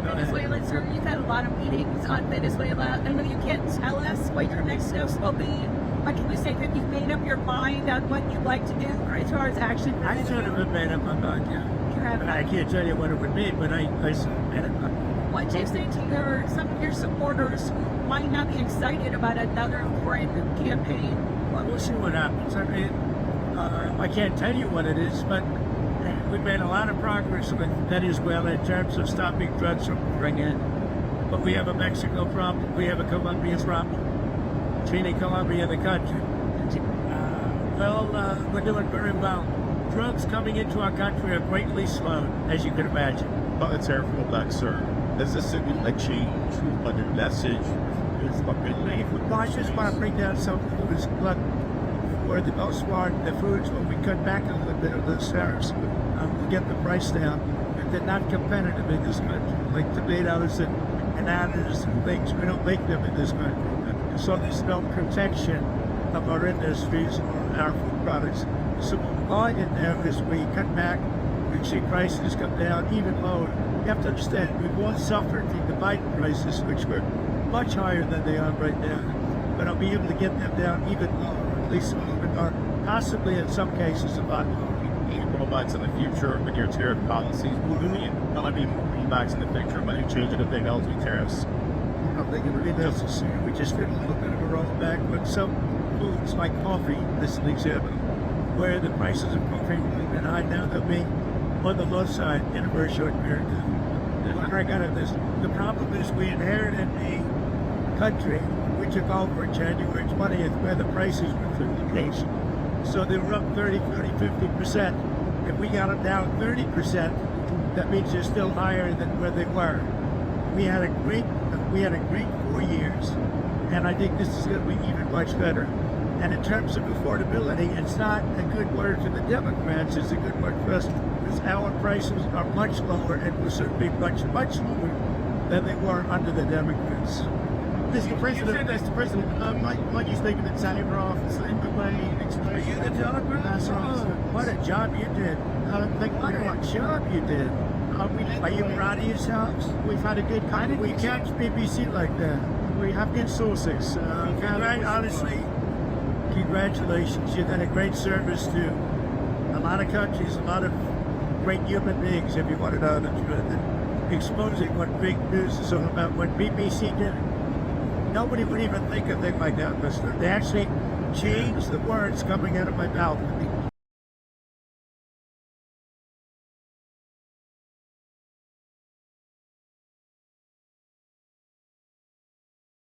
Venezuela, sir, you've had a lot of meetings on Venezuela, and when you can't tell us what your next steps will be, but can you say that you've made up your mind on what you'd like to do as far as action? I sort of have made up my mind, yeah. But I can't tell you what it would be, but I sort of made up my mind. What do you say to some of your supporters who might not be excited about another foreign campaign? Well, we'll see what happens. I mean, I can't tell you what it is, but we've made a lot of progress with Venezuela in terms of stopping drugs from pouring in. But we have a Mexico problem, we have a Colombia problem, between Colombia and the country. We're doing very well. Drugs coming into our country are greatly slowed, as you can imagine. But it's terrible back, sir. Does this signal a change, a new message? It's a good name. Well, I just want to bring down some foods, but for the most part, the foods, when we cut back a little bit of those tariffs, to get the price down, but they're not competitive in this country. Like tomatoes and bananas and things, we don't make them in this country. So there's no protection of our industries or our food products. So all in there is we cut back, we see prices come down even lower. You have to understand, we've all suffered the Biden prices, which were much higher than they are right now. But I'll be able to get them down even lower, at least a little bit lower, possibly in some cases a lot lower. Robots in the future with your tariff policies, will you not be moving back in the picture? Might you change anything else with tariffs? I don't think it would be necessary. We just did a little bit of a rollback with some foods like coffee, this is an example, where the prices of coffee have been high now, they'll be on the low side in a very short period of time. I got at this. The problem is we inherited a country we took over January 20th where the prices were through the nation. So they were up 30, 50%. If we got them down 30%, that means they're still higher than where they were. We had a great 4 years, and I think this is going to be even much better. And in terms of affordability, it's not a good word for the Democrats, it's a good word for us, because our prices are much lower and will certainly be much, much lower than they were under the Democrats. Mr. President, might you speak of the telegraph, the same way? Are you the telegraph? What a job you did. What a job you did. Are you proud of yourselves? We've had a good kind of We catch BBC like that. We have good sources. Honestly, congratulations. You've done a great service to a lot of countries, a lot of great human beings, if you want to know the truth. Exposing what big news is all about. What BBC did, nobody would even think a thing like that, mister. They actually changed the words coming out of my mouth.